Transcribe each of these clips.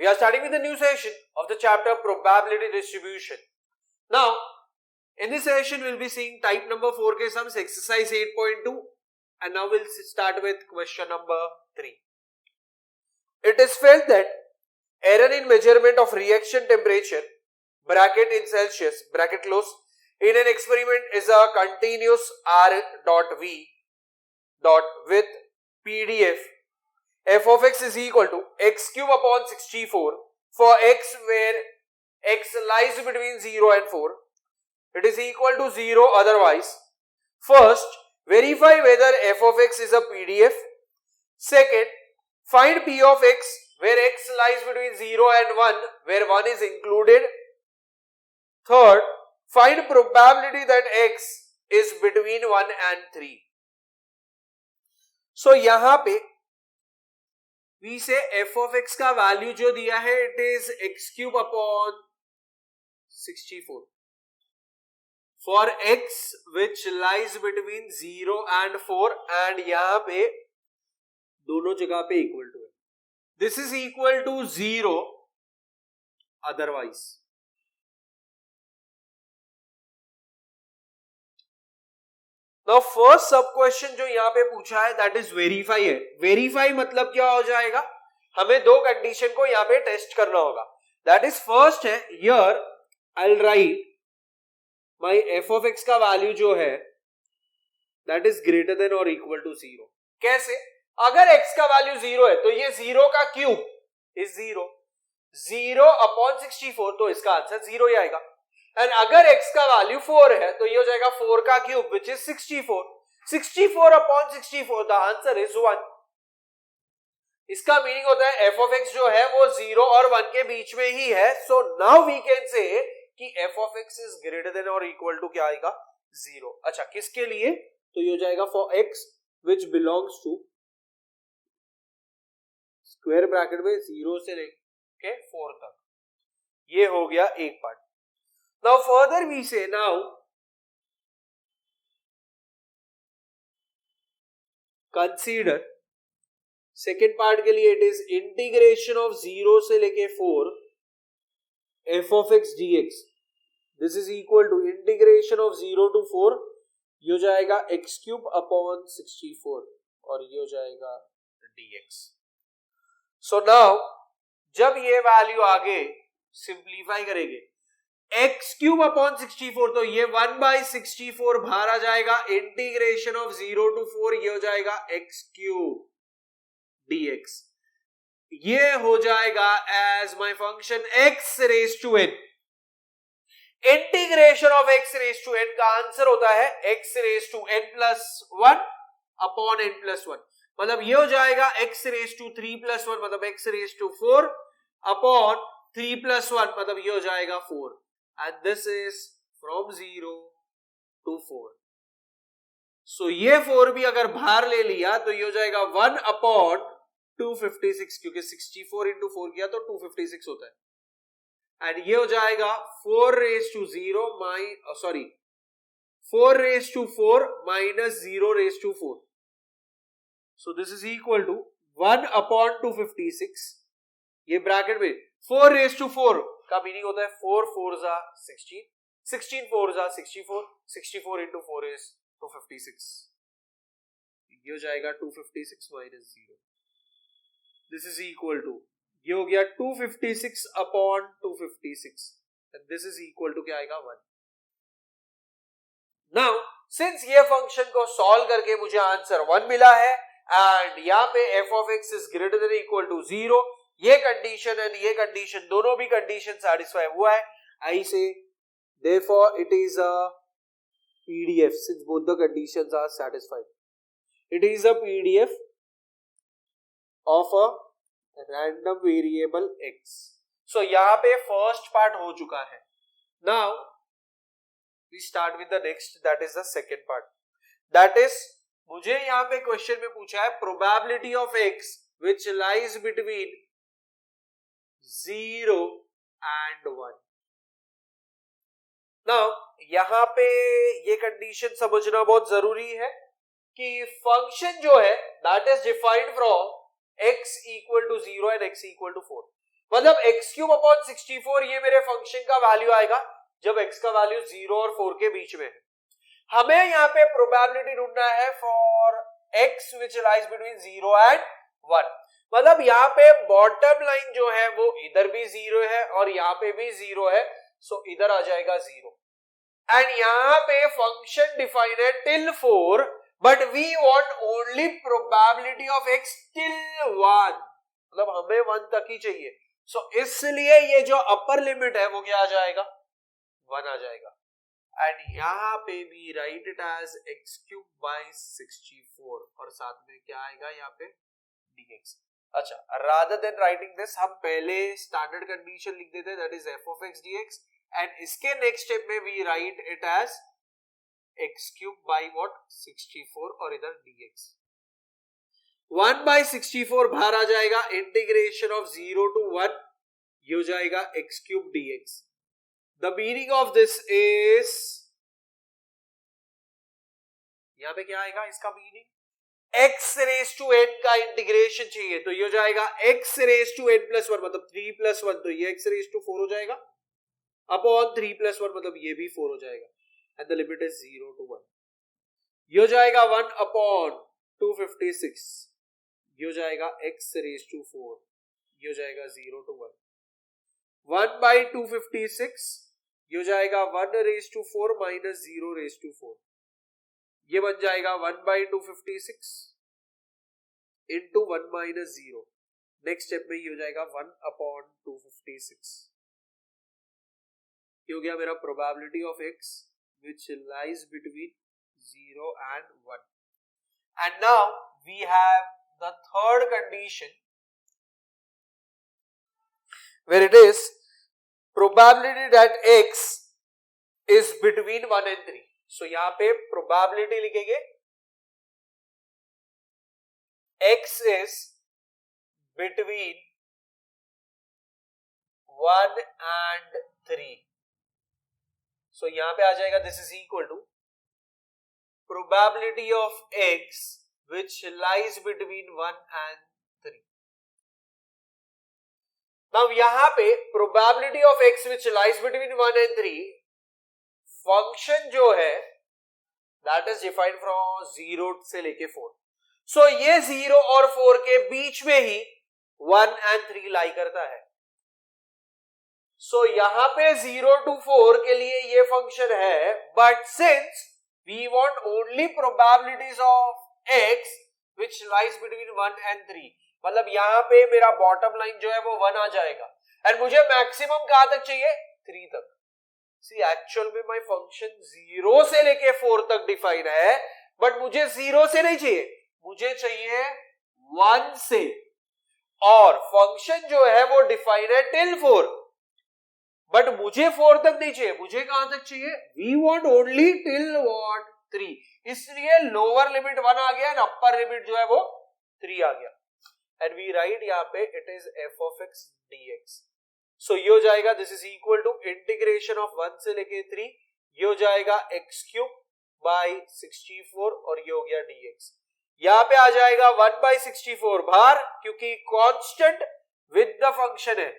We are starting with a new session of the chapter probability distribution. Now, in this session, we'll be seeing type number 4 के sums, exercise 8.2, and now we'll start with question number 3. It is felt that error in measurement of reaction temperature, bracket in Celsius, bracket close, in an experiment is a continuous R.V. with PDF f of x is equal to x cube upon 64 for x where x lies between 0 and 4. It is equal to 0 otherwise. First, verify whether f of x is a PDF. Second, find p of x where x lies between 0 and 1 where 1 is included. Third, find probability that x is between 1 and 3. So यहाँ पे V से f of x का value जो दिया है it is x cube upon 64 for x which lies between 0 and 4 and यहाँ पे दोनों जगह पे इक्वल टू है. This is equal to 0 otherwise. Now first सब क्वेश्चन जो यहाँ पे पूछा है दैट इज वेरीफाई है. वेरीफाई मतलब क्या हो जाएगा, हमें दो कंडीशन को यहाँ पे टेस्ट करना होगा. दैट इज फर्स्ट है here I will write my F of x का वैल्यू जो है दैट इज ग्रेटर देन और इक्वल टू 0. कैसे? अगर x का वैल्यू 0 है तो ये 0 का क्यूब इज 0, 0 अपॉन 64 तो इसका आंसर 0 ही आएगा. एंड अगर x का वैल्यू 4 है तो ये हो जाएगा 4 का cube which is 64. 64 upon 64 the answer is 1. इसका मीनिंग होता है f ऑफ x जो है वो 0 और 1 के बीच में ही है. सो नाउ वी कैन से कि f of x is greater then और इक्वल टू क्या आएगा 0. अच्छा किसके लिए? तो ये हो जाएगा for x which belongs to square bracket में 0 से लेके 4 तक. ये हो गया एक part. Now further we say now consider second part के लिए it is integration of 0 से लेके 4 f of x dx. This is equal to integration of 0 to 4. ये हो जाएगा x cube upon 64 और ये हो जाएगा dx. So now जब ये वैल्यू आगे सिंप्लीफाई करेंगे x क्यूब अपॉन 64 तो ये 1 बाई 64 बाहर आ जाएगा. इंटीग्रेशन ऑफ 0 टू 4 ये हो जाएगा x क्यूब dx. ये हो जाएगा as my function x raise to n. Integration of x raise to n का आंसर होता है x raise to n plus 1 upon n plus 1. मतलब ये हो जाएगा x रेज टू 3 प्लस 1 मतलब x raise to 4 upon 3 plus 1 मतलब ये हो जाएगा 4. And this is from 0 to 4. So ये 4 भी अगर बाहर ले लिया तो ये हो जाएगा 1 अपॉन 256 क्योंकि 64 इंटू 4 किया तो 256 होता है. एंड ये हो जाएगा 4 raise to 0 4 raise to 4 minus 0 raise to 4. So this is equal to 1 upon 256. ये ब्रैकेट में 4 रेज टू 4 का मीनिंग होता है 4 4 जा 16, 16 4 जा 64, 64 इंटू 4 इज 256. ये हो जाएगा 256 minus 0. This is equal to ये हो गया 256 upon 256 and this is equal to क्या आएगा 1. नाउ सिंस ये फंक्शन को सॉल्व करके मुझे आंसर 1 मिला है एंड यहाँ पे f of x is greater than equal to 0, ये कंडीशन एंड ये कंडीशन दोनों भी कंडीशन सैटिस्फाई हुआ है. I say therefore it is a PDF since both the conditions are satisfied. It is a PDF of a random variable x. So यहाँ पे first part हो चुका है. Now we start with the next that is the second part. That is मुझे यहाँ पे question में पूछा है probability of x which lies between 0 and 1. Now यहां पे ये कंडीशन समझना बहुत जरूरी है कि फंक्शन जो है that is defined from x equal to 0 and x equal to 4. मतलब x क्यूब अपॉन 64 ये मेरे फंक्शन का वैल्यू आएगा जब x का वैल्यू 0 और 4 के बीच में है। हमें यहाँ पे प्रोबेबिलिटी ढूंढना है for x which lies between 0 and 1। मतलब यहाँ पे बॉटम लाइन जो है वो इधर भी 0 है और यहाँ पे भी 0 है, सो इधर आ जाएगा 0। एंड यहाँ पे फंक्शन डिफाइन है till 4, but we want only probability of x till 1, मतलब हमें 1 तक ही चाहिए। सो इसलिए ये जो अपर लिमिट है वो क्या आ जाएगा, 1 आ जाएगा। एंड यहाँ पे भी write it as x cube by 64 और साथ में क्या आएगा यहाँ पे dx। अच्छा, रादर देन राइटिंग दिस हम पहले स्टैंडर्ड कंडीशन लिख देते हैं, that is f of x dx, and इसके नेक्स्ट स्टेप में we write it as x cube by what 64 और इधर dx। 1 बाई 64 बाहर आ जाएगा, इंटीग्रेशन ऑफ 0 to 1 ये हो जाएगा x cube dx। The meaning of this is, यहां पे क्या आएगा इसका meaning, x raise to n का इंटीग्रेशन चाहिए, तो ये हो जाएगा x raise to n plus 1 मतलब 3 प्लस 1, तो ये x रेज टू 4 हो जाएगा अपॉन 3 प्लस 1 मतलब ये भी 4 हो जाएगा, and the limit is 0 to 1। ये हो जाएगा 1 अपॉन 256, ये हो जाएगा x रेज टू 4, ये हो जाएगा 0 to 1। 1 बाई 256 ये हो जाएगा 1 raise to 4 minus 0 raise to 4, ये बन जाएगा 1 by 256 into 1 minus 0। Next step में ये हो जाएगा 1 अपॉन 256। ये हो गया मेरा probability of x which lies between 0 and 1। And now we have the third condition where it is probability that x is between 1 and 3। so यहाँ पे probability लिखेंगे x is between 1 and 3। so यहाँ पे आ जाएगा this is equal to probability of x which lies between 1 and 3। Now यहाँ पे probability of x which lies between 1 and 3 function जो है that is defined from 0 से लेके 4। so ये 0 और 4 के बीच में ही 1 and 3 लाई करता है। so यहाँ पे 0 to 4 के लिए ये फंक्शन है, but since we want only probabilities of x which lies between 1 and 3, मतलब यहाँ पे मेरा बॉटम लाइन जो है वो 1 आ जाएगा, एंड मुझे मैक्सिमम कहां तक चाहिए, 3 तक। सी एक्चुअल में माय फंक्शन 0 से लेके 4 तक डिफाइन है, बट मुझे 0 से नहीं चाहिए, मुझे चाहिए 1 से, और फंक्शन जो है वो डिफाइन है टिल 4, बट मुझे 4 तक नहीं चाहिए, मुझे कहां तक चाहिए, we want only till what 3। इसलिए लोअर लिमिट 1 आ गया एंड अपर लिमिट जो है वो 3 आ गया, एंड वी राइट यहाँ पे it is f of x dx। So ये हो जाएगा this is equal to integration of 1 से लेके 3, ये हो जाएगा x क्यूब बाई 64 और ये हो गया dx। यहाँ पे आ जाएगा 1 बाई 64 बाहर, क्योंकि कांस्टेंट विद द फंक्शन है,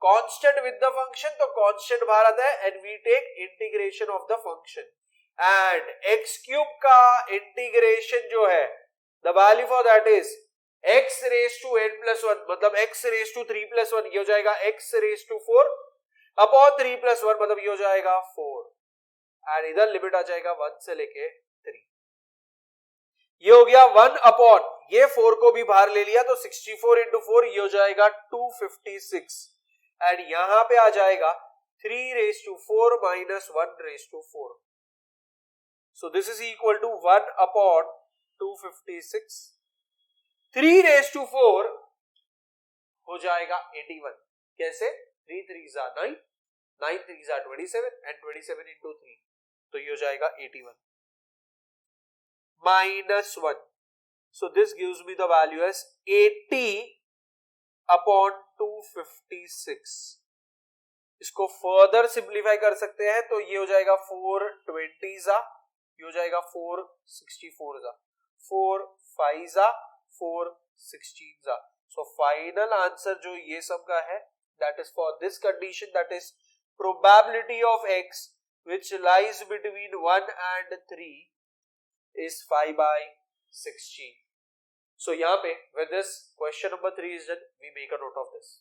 कांस्टेंट विद द फंक्शन तो कांस्टेंट बाहर आता है, and we take integration of the function, and x cube का इंटीग्रेशन जो है the value for that is x raise to n plus 1 मतलब x रेज टू 3 प्लस 1, ये हो जाएगा x raise to 4 upon 3 plus 1 मतलब ये हो जाएगा 4, एंड इधर लिमिट आ जाएगा 1 से लेके 3। ये हो गया 1 अपॉन, ये 4 को भी बाहर ले लिया तो 64 इंटू 4 ये हो जाएगा 256, एंड यहां पे आ जाएगा 3 raise to 4 minus 1 raise to 4। So this is equal to 1 upon 256, 3 raise to 4 हो जाएगा 81। कैसे, 3 3s are 9, 9 3s are 27 and 27 into 3, तो ये हो जाएगा 81 minus 1। So this gives me the value as 80 upon 256। इसको फर्दर सिंप्लीफाई कर सकते हैं तो ये हो जाएगा 4 20s, ये हो जाएगा 4 64s, 4 5s, 4 16s। So final answer जो ये सब का है that is for this condition, that is probability of x which lies between 1 and 3 is 5 by 16. So यहाँ पे with this question number 3 is done, we make a note of this.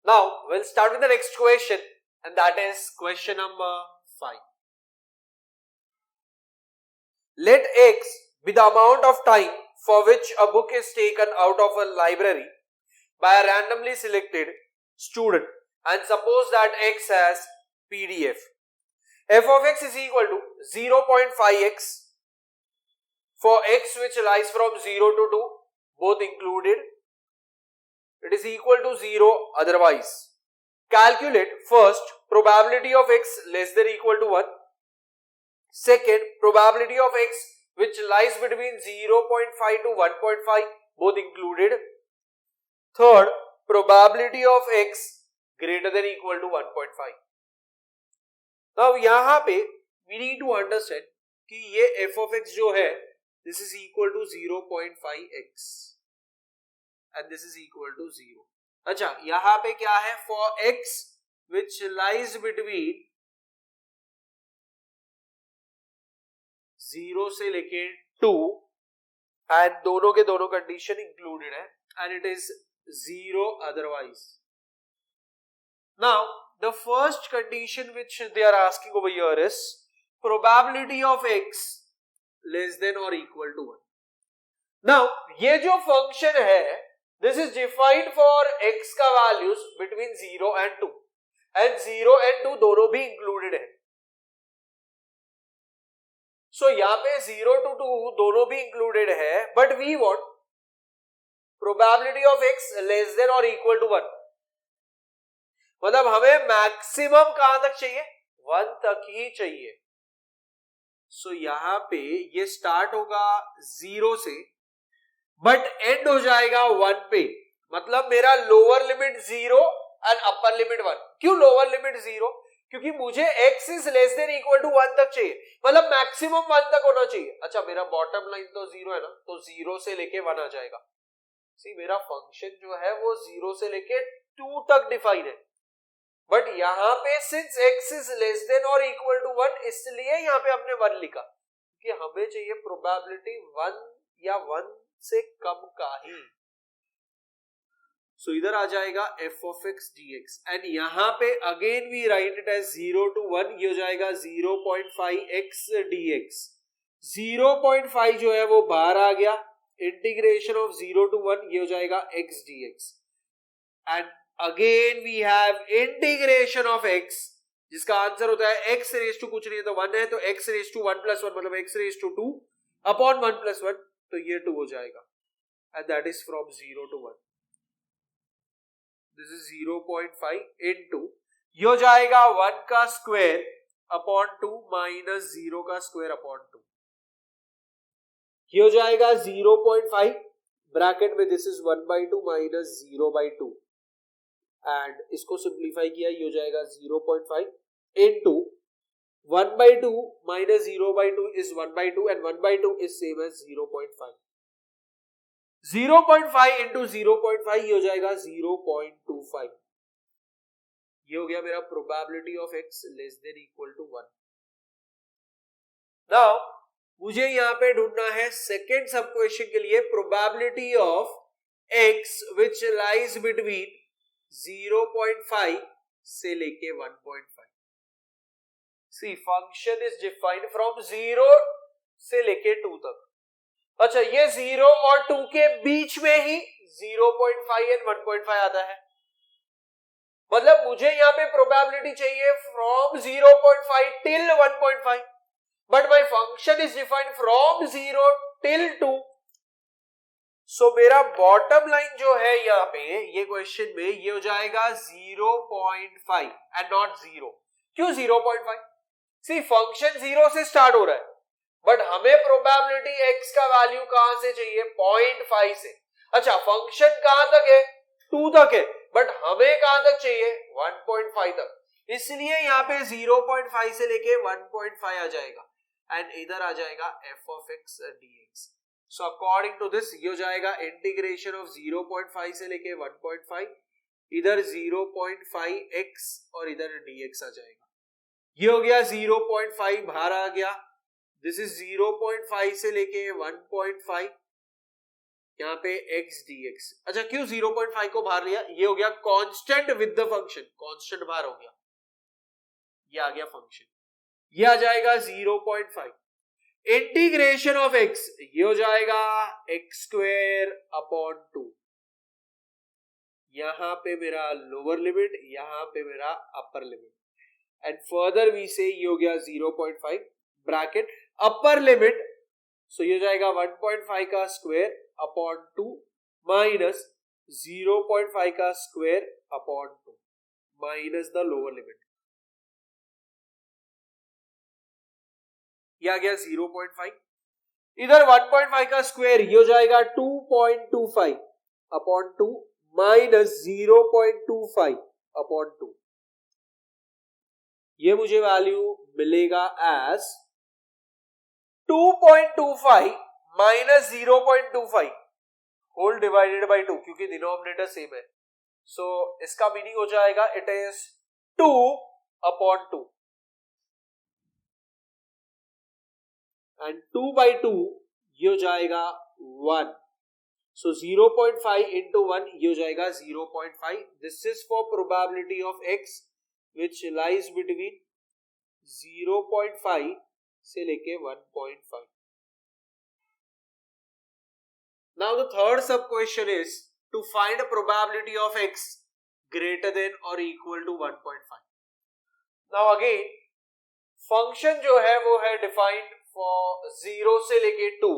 Now we'll start with the next question, and that is question number 5. Let x be the amount of time for which a book is taken out of a library by a randomly selected student, and suppose that x has PDF. F of x is equal to 0.5x for x which lies from 0 to 2, both included. It is equal to 0 otherwise. Calculate first probability of x less than or equal to 1. Second, probability of x which lies between 0.5 to 1.5, both included. Third, probability of x greater than or equal to 1.5. Now यहाँ पे we need to understand कि ये f of x जो है, this is equal to 0.5x and this is equal to 0. अच्छा, यहाँ पे क्या है? For x which lies between 0 से लेके 2 and दोनों के दोनों कंडीशन इंक्लूडेड है and it is 0 otherwise. Now the first condition which they are asking over here is probability of x less than or equal to 1. Now ये जो function है, this is defined for x का values between 0 and 2 and 0 and 2 दोनों भी included है. So यहाँ पे 0 to 2 दोनों भी included है, but we want probability of x less than or equal to 1. मतलब हमें मैक्सिमम कहां तक चाहिए? 1 तक ही चाहिए. सो यहां पे ये स्टार्ट होगा 0 से बट एंड हो जाएगा 1 पे. मतलब मेरा lower limit 0 and upper limit 1. क्यों लोअर लिमिट 0? क्योंकि मुझे x is less than equal to 1 तक चाहिए, मतलब मैक्सिमम 1 तक होना चाहिए. अच्छा, मेरा बॉटम लाइन तो 0 है ना, तो 0 से लेके 1 आ जाएगा. सी मेरा फंक्शन जो है वो 0 से लेके 2 तक डिफाइन है, बट यहां पे since x is less then और इक्वल टू 1, इसलिए यहां पे हमने 1 लिखा कि हमें चाहिए प्रोबेबिलिटी 1 या 1 से कम का ही. सो इधर आ जाएगा f of x dx and यहां पे again we write it as 0 to 1. ये हो जाएगा 0.5x dx. 0.5 जो है वो बाहर आ गया. इंटीग्रेशन ऑफ 0 to 1 ये हो जाएगा x dx and again we have integration of x जिसका आंसर होता है x रेज टू कुछ नहीं है तो 1 है, तो x रेज टू 1 प्लस 1 मतलब x raise to 2 upon 1 plus 1, तो ये 2 हो जाएगा and that is from 0 to 1. This is 0.5 into ये हो जाएगा 1 का स्क्वायर अपॉन 2 माइनस 0 का स्क्वायर अपॉन 2. ये हो जाएगा 0.5 ब्रैकेट में, दिस इज 1/2 माइनस 0/2 एंड इसको सिंप्लीफाई किया, ये हो जाएगा 0.5 into 1/2 minus 0/2 is 1/2 and 1/2 is same as 0.5. 0.5 into 0.5 ये हो जाएगा 0.25. ये हो गया मेरा probability of x less than equal to 1. Now मुझे यहां पे ढूंढना है सेकेंड सब क्वेश्चन के लिए probability of x which lies between 0.5 से लेके 1.5. See, function is defined from 0 से लेके 2 तक. अच्छा, ये 0 और 2 के बीच में ही 0.5 and 1.5 आता है. मतलब मुझे यहाँ पे प्रोबेबिलिटी चाहिए from 0.5 till 1.5, but my function is defined from 0 till 2. So मेरा बॉटम लाइन जो है यहाँ पे ये क्वेश्चन में ये हो जाएगा 0.5 and not 0. क्यों 0.5? सी फंक्शन 0 से स्टार्ट हो रहा है, बट हमें प्रोबेबिलिटी x का वैल्यू कहां से चाहिए? 0.5 से. अच्छा, फंक्शन कहां तक है? 2 तक है, बट हमें कहां तक चाहिए? 1.5 तक. इसलिए यहाँ पे 0.5 से लेके 1.5 आ जाएगा एंड इधर आ जाएगा f of x dx. So according to this ये हो जाएगा इंटीग्रेशन ऑफ 0.5 से लेके 1.5, इधर 0.5x और इधर dx आ जाएगा. ये हो गया 0.5 बाहर आ गया. दिस इज 0.5 से लेके 1.5, यहाँ पे x dx. अच्छा, क्यों 0.5 को बाहर लिया? ये हो गया constant with the function, constant बाहर हो गया, ये आ गया फंक्शन. ये आ जाएगा 0.5 इंटीग्रेशन ऑफ x, ये हो जाएगा x स्क्वायर अपॉन 2. यहां पे मेरा लोअर लिमिट, यहां पे मेरा upper limit. And further we say ये हो गया 0.5 ब्रैकेट अपर लिमिट. सो ये हो जाएगा 1.5 का स्क्वायर अपॉन 2 माइनस 0.5 का square upon 2 minus the lower limit. ये आ गया 0.5. इधर 1.5 का स्क्वायर ये हो जाएगा 2.25 अपॉन 2 माइनस 0.25 अपॉन 2. ये मुझे वैल्यू मिलेगा as 2.25 minus 0.25 whole divided by 2, क्योंकि डिनोमिनेटर सेम है. सो इसका मीनिंग हो जाएगा इट इज 2 अपॉन 2 एंड 2/2 ये हो जाएगा 1. सो 0.5 इंटू 1 ये हो जाएगा 0.5. This is for probability of x which lies between 0.5 से लेके 1.5. Now the third sub question is to find a probability of x greater than or equal to 1.5. Now again function जो है वो है defined for 0 से लेके 2,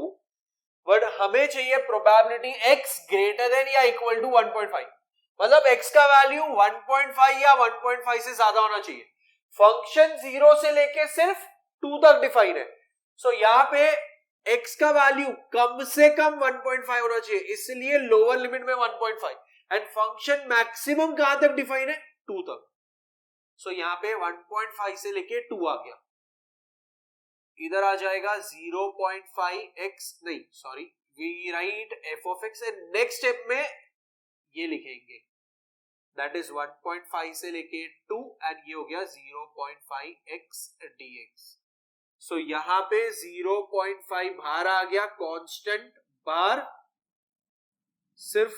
but हमें चाहिए probability x greater than या equal to 1.5. मतलब x का वैल्यू 1.5 या 1.5 से ज्यादा होना चाहिए. फंक्शन 0 से लेके सिर्फ 2 तक डिफाइन है. सो यहाँ पे x का वैल्यू कम से कम 1.5 होना चाहिए, इसलिए लोअर लिमिट में 1.5 एंड फंक्शन मैक्सिमम कहां तक डिफाइन है? 2 तक. सो यहाँ पे 1.5 से लेके 2 आ गया. इधर आ जाएगा 0.5x, नहीं sorry, we write f of x and next step में ये लिखेंगे दैट इज 1.5 से लेके 2 एंड ये हो गया 0.5x dx. सो यहां पे 0.5 बाहर आ गया, कांस्टेंट बाहर, सिर्फ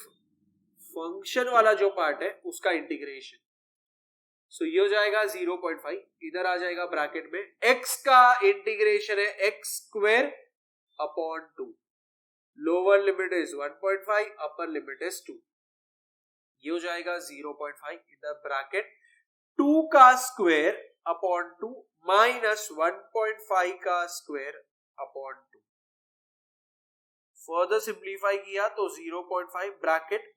फंक्शन वाला जो पार्ट है उसका इंटीग्रेशन. सो ये हो जाएगा 0.5, इधर आ जाएगा ब्रैकेट में x का इंटीग्रेशन है x square upon 2. Lower limit is 1.5, upper limit is 2. ये हो जाएगा 0.5 इन द ब्रैकेट 2 का स्क्वायर अपॉन 2 माइनस 1.5 का स्क्वायर अपॉन 2. फर्दर सिंप्लीफाई किया तो 0.5 ब्रैकेट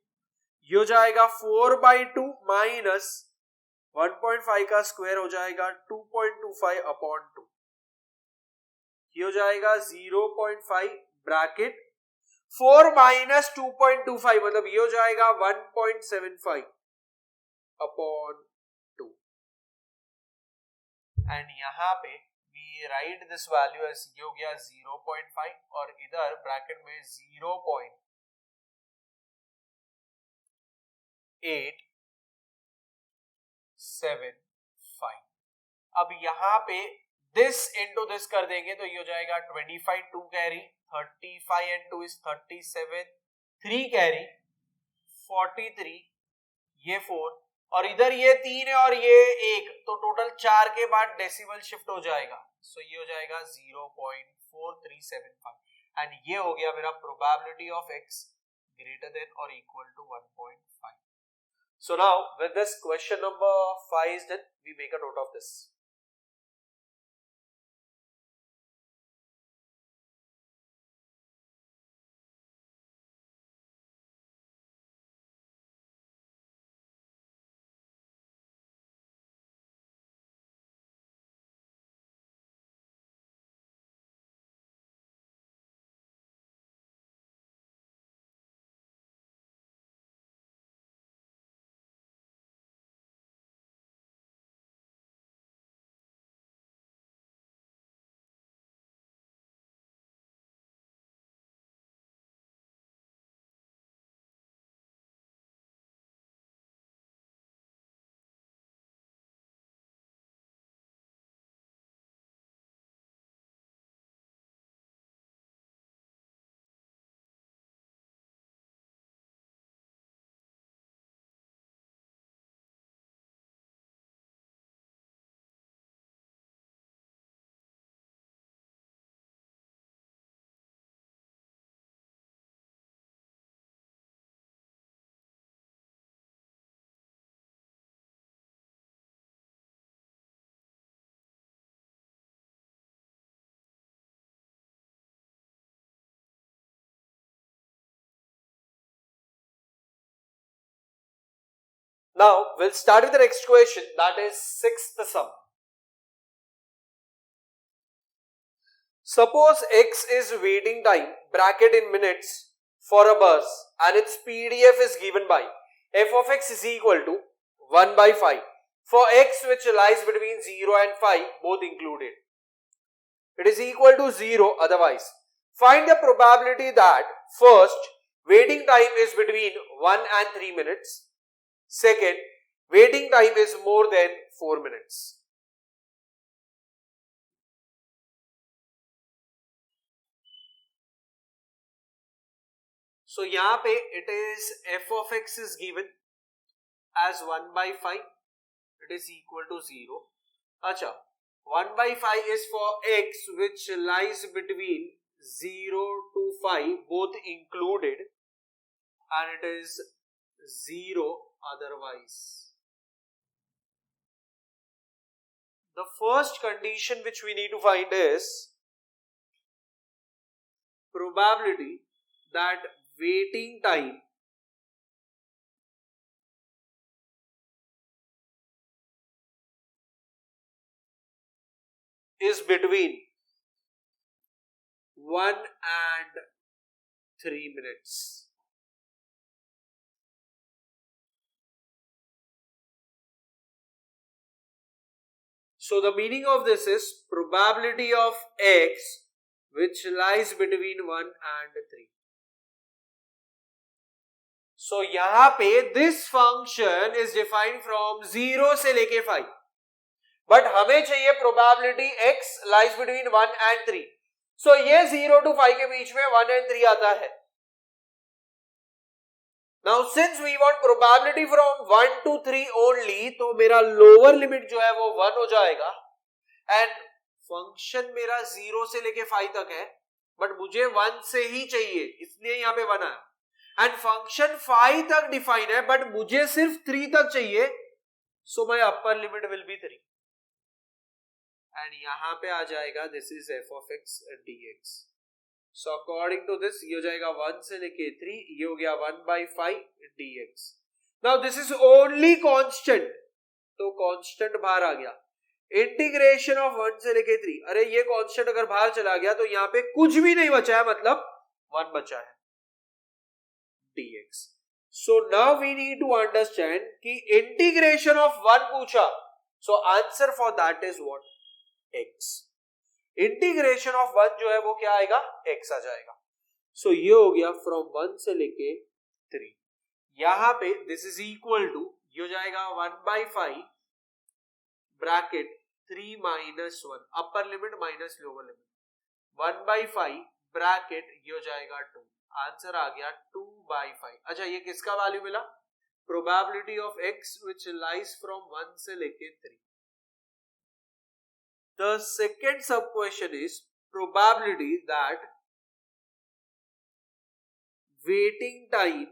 ये हो जाएगा 4/2 माइनस 1.5 का स्क्वायर हो जाएगा 2.25 अपॉन 2, ये हो जाएगा 0.5 ब्रैकेट 4 माइनस 2.25 मतलब ये हो जाएगा 1.75 अपॉन 2 एंड यहाँ पे we write this value as ये हो गया 0.5 और इधर ब्रैकेट में 0.875। अब यहाँ पे दिस इंटू दिस कर देंगे तो ये हो जाएगा 25 2 कैरी 35 एंड 2 इज 37 3 कैरी 43 ये 4 और इधर ये 3 है और ये 1 तो टोटल 4 के बाद डेसिमल शिफ्ट हो जाएगा सो ये हो जाएगा 0.4375 एंड ये हो गया मेरा probability of x greater than or equal to 1.5. So now with this question number 5 is done, we make a note of this. Now we'll start with the next question, that is sixth sum. Suppose x is waiting time bracket in minutes for a bus and its PDF is given by f of x is equal to 1 by 5 for x which lies between 0 and 5 both included. It is equal to 0 otherwise. Find the probability that first, waiting time is between 1 and 3 minutes. Second, waiting time is more than 4 minutes. So यहाँ पे it is f of x is given as 1 by 5. It is equal to 0. अच्छा, 1 by 5 is for x which lies between 0 to 5 both included and it is 0 otherwise. The first condition which we need to find is probability that waiting time is between 1 and 3 minutes. So the meaning of this is probability of x which lies between 1 and 3. So यहाँ पे this function is defined from 0 से लेके 5. But हमें चाहिए probability x lies between 1 and 3. So ये 0 to 5 के बीच में 1 and 3 आता है. Now since we want probability from 1 to 3 only, तो मेरा lower limit जो है वो 1 हो जाएगा and function मेरा 0 से लेके 5 तक है but मुझे 1 से ही चाहिए इसलिए यहाँ पे 1 आया and function 5 तक define है but मुझे सिर्फ 3 तक चाहिए so my upper limit will be 3 and यहाँ पे आ जाएगा this is f of x dx. So according to this ये हो जाएगा 1 से लेके 3 ये हो गया 1 by 5 dx. Now this is only constant तो कांस्टेंट बाहर आ गया। इंटीग्रेशन ऑफ 1 से लेके 3, अरे ये कांस्टेंट अगर बाहर चला गया तो यहाँ पे कुछ भी नहीं बचा है, मतलब 1 बचा है, dx। So now we need to understand कि इंटीग्रेशन ऑफ 1 पूछा, so answer for that is what, x। Integration of 1 जो है वो क्या आएगा, x आ जाएगा। सो ये हो गया फ्रॉम 1 से लेके 3। यहां पे दिस इज इक्वल टू, ये हो जाएगा 1/5 bracket 3 minus 1, upper limit minus lower limit, 1/5 bracket ये हो जाएगा 2, आंसर आ गया 2/5। अच्छा ये किसका वैल्यू मिला, probability of x which lies from 1 से लेके 3। The second sub question is probability that waiting time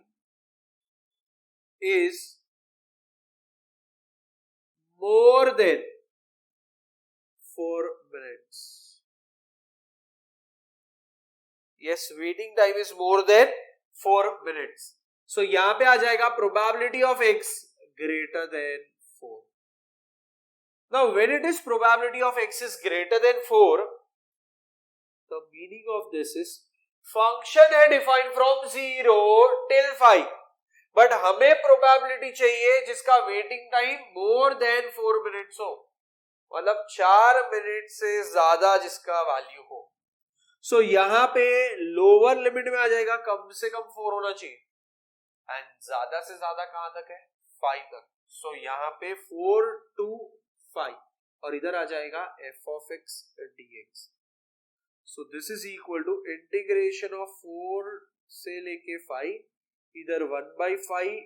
is more than 4 minutes. Yes, waiting time is more than 4 minutes. So यहां पे आ जाएगा probability of x greater than 4. Now when it is probability of x is greater than 4, the meaning of this is function है defined from 0 till 5, but हमें probability चाहिए जिसका waiting time more than 4 minutes हो, मतलब 4 minute से ज्यादा जिसका value हो। सो यहां पे लोअर लिमिट में आ जाएगा कम से कम 4 होना चाहिए, एंड ज्यादा से ज्यादा कहां तक है, 5 तक। सो यहां पे 4 to 5 और इधर आ जाएगा f of x dx। So this is equal to integration of 4 से लेके 5, इधर 1/5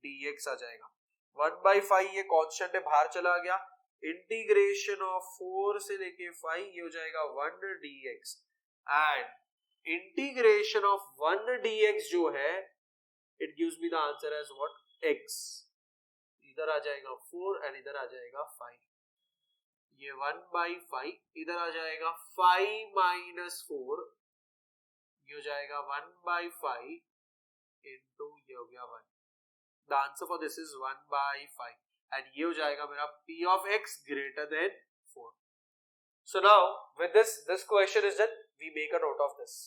dx आ जाएगा। 1/5 ये कांस्टेंट है, बाहर चला गया, इंटीग्रेशन ऑफ 4 से लेके 5 ये हो जाएगा 1 dx, and integration of 1 dx जो है it gives me the answer as what, x। इधर आ जाएगा 4 एंड इधर आ जाएगा 5, ये 1/5, इधर आ जाएगा 5 माइनस 4, ये हो जाएगा 1/5 इंटू ये हो गया 1। The answer for this is 1/5 and ये हो जाएगा मेरा p of x greater than 4। So now with this question is done, we make a note of this।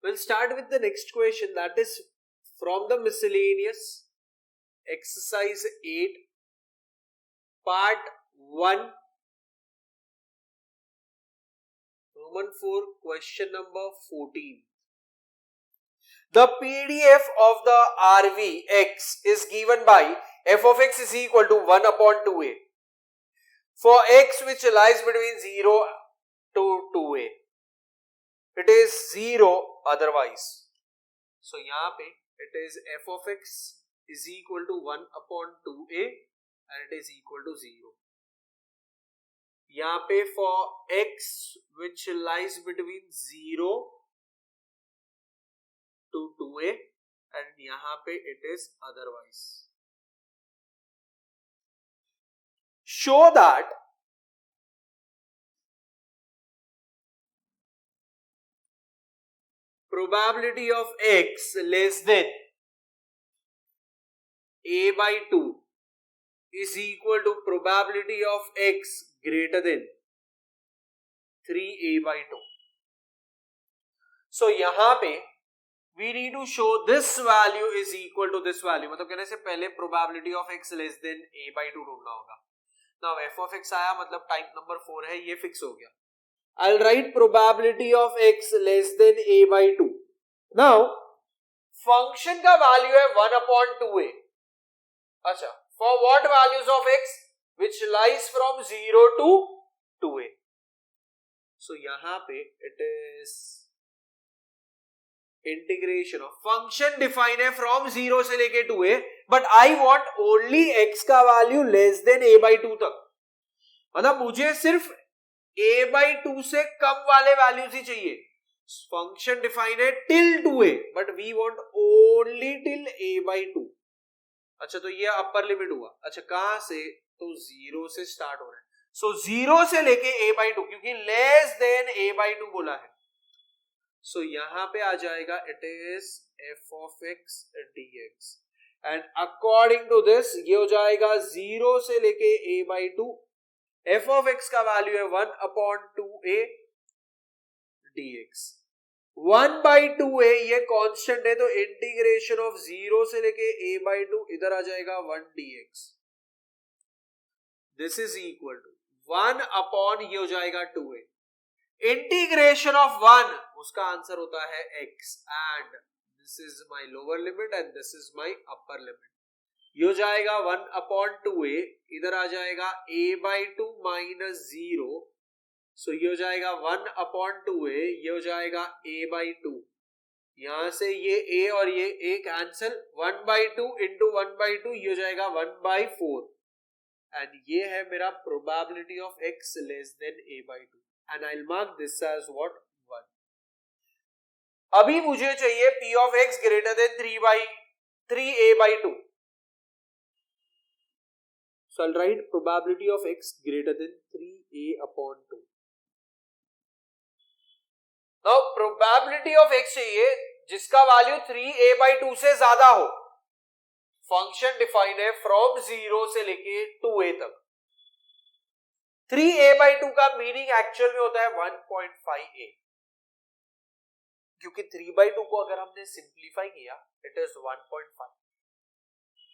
We'll start with the next question, that is from the miscellaneous exercise 8 part 1 Roman 4 question number 14. The PDF of the RV x is given by f of x is equal to 1 upon 2a for x which lies between 0 to 2a. It is 0 otherwise. So यहाँ पे it is f of x is equal to 1 upon 2a and it is equal to 0. यहाँ पे for x which lies between 0 to 2a and यहाँ पे it is otherwise. Show that probability of x less than a by 2 is equal to probability of x greater than 3a by 2. So यहाँ पे we need to show this value is equal to this value, मतलब कहने से पहले probability of x less than a by 2 ढूंढना होगा। Now F of x आया मतलब टाइप नंबर 4 है, ये फिक्स हो गया. I'll write probability of x less than a by 2. Now function का value है 1 upon 2a. अच्छा, for what values of x which lies from 0 to 2a. So यहाँ पे it is integration of function define है from 0 से लेके 2a, but I want only x का value less than a by 2 तक. मतलब मुझे सिर्फ a by 2 से कम वाले वैल्यूज ही चाहिए. फंक्शन डिफाइन है till 2a, but we want only till a by 2. अच्छा, तो ये अपर लिमिट हुआ. अच्छा, कहां से? तो 0 से स्टार्ट हो रहा है. सो 0 से लेके a by 2, क्योंकि लेस देन a by 2 बोला है. सो यहां पे आ जाएगा it is f of x dx, and according to this ये हो जाएगा 0 से लेके a by 2. f of x का वैल्यू है 1 upon 2a dx. 1 by 2a ये कांस्टेंट है, तो इंटीग्रेशन ऑफ 0 से लेके a by 2 इधर आ जाएगा 1 dx. This is equal to 1 upon ये हो जाएगा 2a. इंटीग्रेशन ऑफ 1 उसका आंसर होता है x, and this is my lower limit and this is my upper limit. ये हो जाएगा 1 अपॉन 2a, इधर आ जाएगा a by 2 माइनस 0. सो ये हो जाएगा 1 अपॉन 2a, ये हो जाएगा a by 2. यहां से ये a और ये a cancel. 1 by 2 into 1 by 2 ये हो जाएगा 1 by 4. एंड ये है मेरा probability of x less than a by 2. And I will mark this as what 1. अभी मुझे चाहिए p of x greater than 3a by 2. So I'll write probability of x greater than 3a upon 2. Now probability of x चाहिए जिसका value 3a by 2 से ज्यादा हो. Function define है from 0 से लेके 2a तक. 3a by 2 का मीनिंग एक्चुअल में होता है 1.5a, क्योंकि 3 by 2 को अगर हमने सिंप्लीफाई किया इट इज 1.5.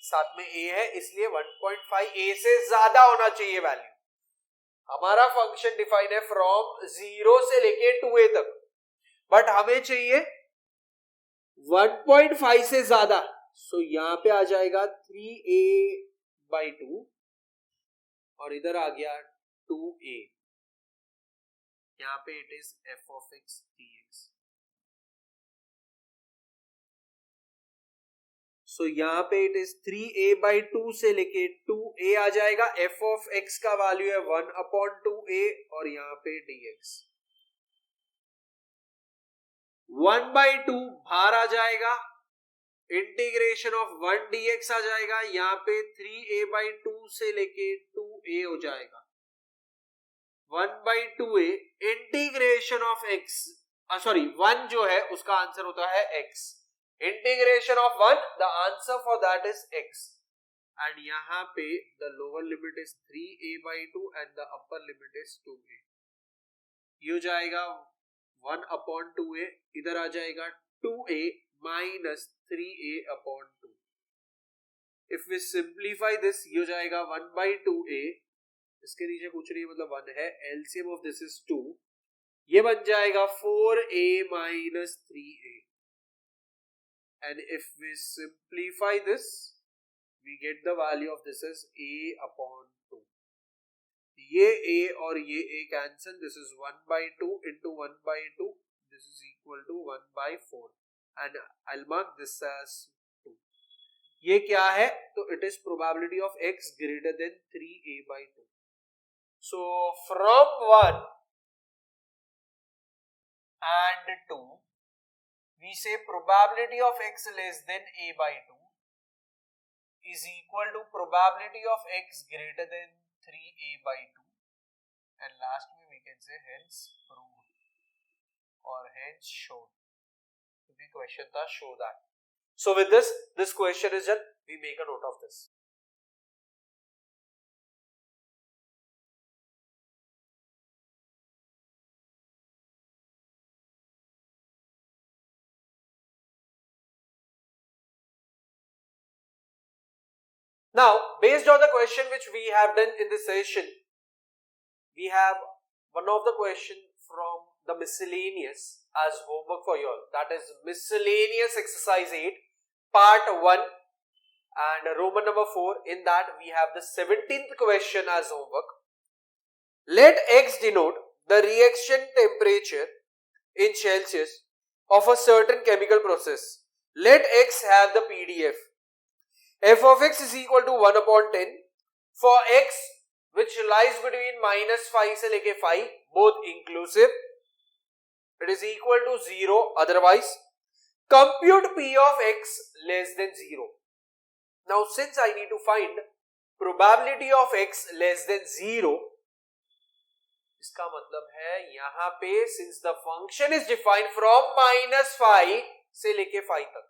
साथ में a है, इसलिए 1.5a से ज्यादा होना चाहिए वैल्यू. हमारा फंक्शन डिफाइन है फ्रॉम 0 से लेके 2a तक, बट हमें चाहिए 1.5 से ज्यादा. सो यहां पे आ जाएगा 3a by 2 और इधर आ गया 2a. यहां पे it is f of x dx. सो यहां पे इट इज 3a by 2 से लेके 2a आ जाएगा. f of x का वैल्यू है 1 upon 2a और यहां पे dx. 1 by 2 बाहर आ जाएगा, इंटीग्रेशन ऑफ 1 dx आ जाएगा. यहां पे 3a by 2 से लेके 2a हो जाएगा. 1 by 2a integration of x, sorry 1 जो है उसका आंसर होता है x. Integration of 1, the answer for that is x. And यहां पे the lower limit is 3a by 2 and the upper limit is 2a. ये हो जाएगा 1 upon 2a, इधर आ जाएगा 2a minus 3a upon 2. If we simplify this ये हो जाएगा 1 by 2a. इसके नीचे कुछ नहीं, मतलब 1 है. LCM of this is 2. ये बन जाएगा 4a minus 3a. And if we simplify this, we get the value of this as a upon 2. ये a और ये a cancel. This is 1 by 2 into 1 by 2. This is equal to 1 by 4. And I'll mark this as 2. ये क्या है? तो it is probability of x greater than 3a by 2. So from 1 and 2, we say probability of x less than a by 2 is equal to probability of x greater than 3a by 2, and last we can say hence proved or hence shown. The question tha show that. So with this question is done. We make a note of this. Now, based on the question which we have done in this session, we have one of the question from the miscellaneous as homework for you all. That is miscellaneous exercise 8 part 1 and Roman number 4. In that we have the 17th question as homework. Let X denote the reaction temperature in Celsius of a certain chemical process. Let X have the PDF. F of X is equal to 1 upon 10 for X which lies between minus 5 से लेके 5 both inclusive. It is equal to 0 otherwise. Compute P of X less than 0. Now since I need to find probability of X less than 0, इसका मतलब है यहां पे since the function is defined from minus 5 से लेके 5 तक,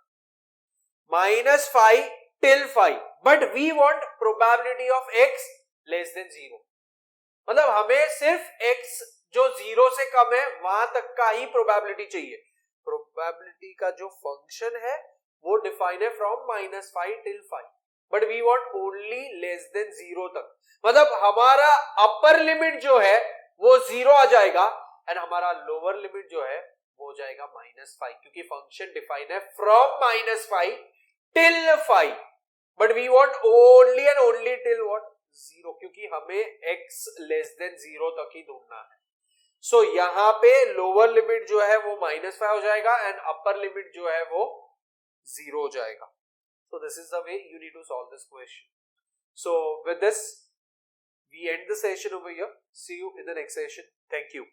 minus 5 till 5, but we want probability of X less than 0. मतलब हमें सिर्फ X जो 0 से कम है वहां तक का ही probability चाहिए. Probability का जो function है वो डिफाइन है from minus 5 till 5, but we want only less than 0 तक. मतलब हमारा upper limit जो है वो 0 आ जाएगा एंड हमारा लोअर लिमिट जो है वो हो जाएगा -5, क्योंकि फंक्शन डिफाइन है from -5 till 5, but we want only and only till what 0, क्योंकि हमें x लेस देन 0 तक ही ढूंढना है. सो यहां पे लोअर लिमिट जो है वो -5 हो जाएगा एंड अपर लिमिट जो है वो 0 हो जाएगा. So this is the way you need to solve this question. So with this we end the session over here. See you in the next session. Thank you.